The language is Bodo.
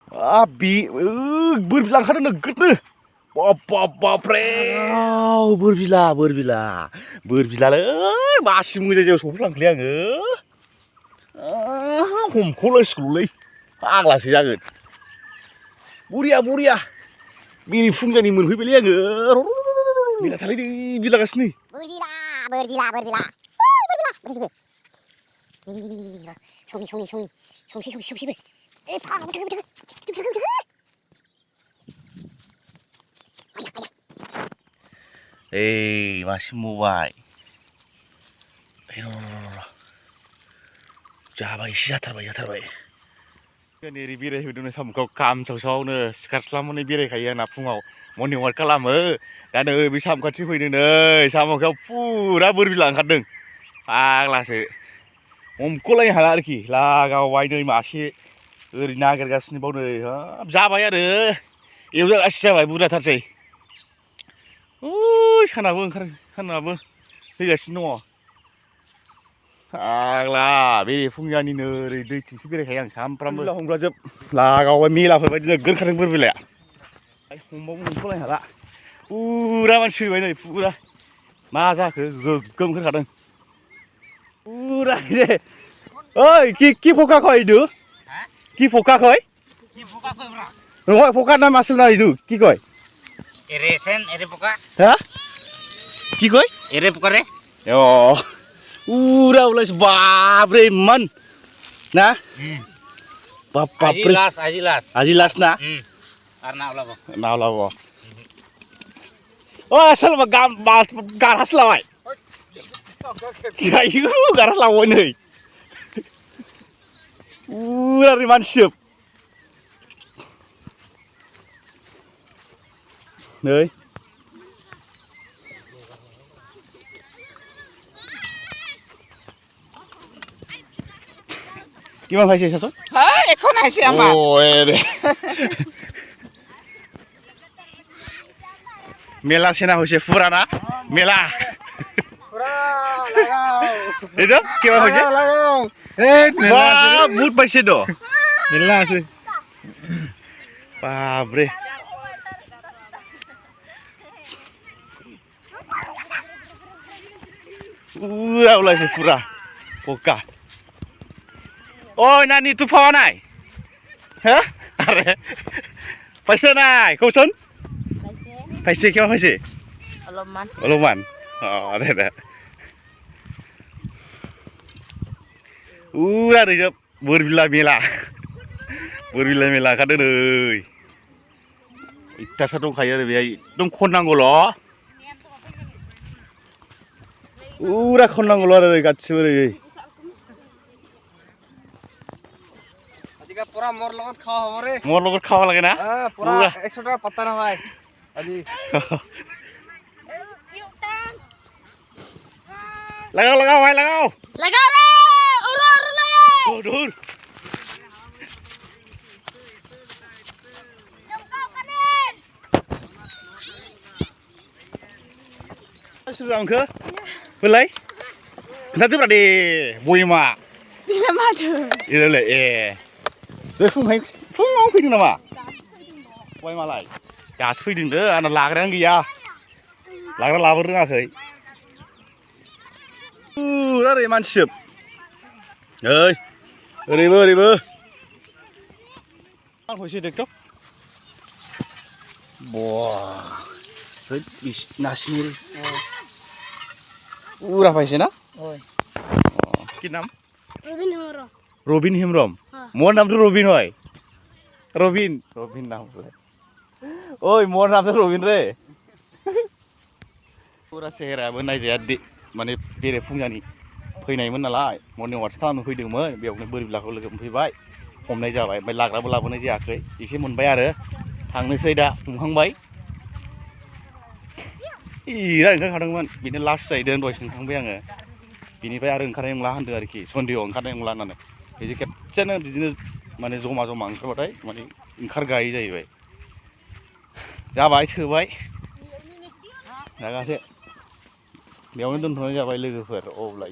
बोरबिला ओंखारदों नोगोदनो बाप्रे बोरबिलालै मासि मोजां जायगायाव सफैफ्लांखोलै आङो हमख'लायसिगौलै फाग्लासो जागोन बरिया बेरे फुंजानि मोनफैबायलै आङो मेला थालायदों बिलागासिनो बोरबिला संसै मासे मबाय जाबाय एसे जाथारबाय ओरै बेरायहैदोंनो सामखौ कामसावसावनो सिखारस्लाबनानै बेरायखायो आंना फुङाव मर्निं वाक खालामो दा नै बे साम खाथि फैदों नै सामखायाव फुरा बोरबिला ओंखारदों फाग्लासो हमख'लायनो हाला आरोखि लागावबाय नै मासे ओरै नागिरगासिनो बाव नै हाब जाबाय आरो एवजागासिनो जाबाय बुरजाथारसै सानाबो फैगासिनो दङ फाग्ला बेरे फुंजानिनो ओरै दैथिंसो बेरायखायो आं सामफ्रामबो हमग्राजोब लागावबाय मेलाफोर बायदि नोगोर खारदों बोरबिलाया हमबाबो हमख'लायनो हाला फुरा मानसि फैबाय नै फुरा मा जाखो गोगोम ओंखारखादों पूरा ओइ কি পোকা কয় ইদু কি পোকা কয় নহয় পোকা নাম আছিল না ইদু কি কয় এরে পোকা হ্যাঁ কি কয় এরে পোকা রে অ পুরা ওলাইছে বাপরে ইমান না বাপরে আজি লাস্ট না আর না ওলাব ও আসল গারহাসলাবাय जायो गारहास्लाबाय नै पूरा मानसिजोब नै কিমান পাইছে চাচোন এখন আহিছে আমাৰ মেলা চেনা হৈছে পুৰা মেলা itu কিমান হৈছে বহুত পাইছে তো মেলা আছে বাপৰে পুৰা ওলাইছে পুৰা পকা ঐ নানি তোৰ পোৱা নাই হে আৰে পাইছে নাই কচোন পাইছে কিমান পাইছে অলপমান দে पूरा ओरैजोब बोरबिला मेला ओंखारदों नै इथासा दंखायो आरो बेहाय एकदम खननांगौल' पूरा खननांगौल' आरो गासिबो ओरै পুরা মোর লগত খাওয়া হবে রে মোর লগত খাওয়া লাগে না পুরা 100 টাকা পাতা না ভাই আজি লাগাও ভাই লাগাও রে ওরে লাগা দূর सुरांखो बोलाय खोन्थादोब्रा दे बयमा बिला माथो इरले बे फुङाव फैदों नामा बयमालाय दासो फैदों दो आंना लाग्रायानो गैया लाग्रा लाबो रोङाखै पूरा ओरै मानसिजोब ओइ ओरैबो आं फैसै देखथ' नासिनि पूरा पाइसे ना কি নাম রবিন হেমব্রম মোর নাম তো রবিন হয় রবিন নাম ওই মোর নাম তো রবিন রে পুরা सेहेराबो नायजाया माने बेरे फुंजानि फैनायमोन नालाय मर्निं वाक खालामनो फैदोंमोन बेयावनो बोरबिलाखौ लोगो मोनफैबाय हमनाय जाबाय ओमफ्राय लाग्राबो लाबोनाय जायाखै एसे मोनबाय आरो थांनोसै दा हमखांबाय इरा ओंखारखादोंमोन बिदिनो लास्ट जाहैदों दहाय सोंखांबाय आङो बिनिफ्राय आरो ओंखारनाय नंला होनदों आरोखि सन्देहआव ओंखारनाय नंला होननानै बिदि खेबसेनो बिदिनो माने जमा ओंखारबाथाय माने ओंखारगायै जाहैबाय जाबाय थोबाय जागासे बेयावनो दोनथ'नाय जाबाय लोगोफोर अब्ला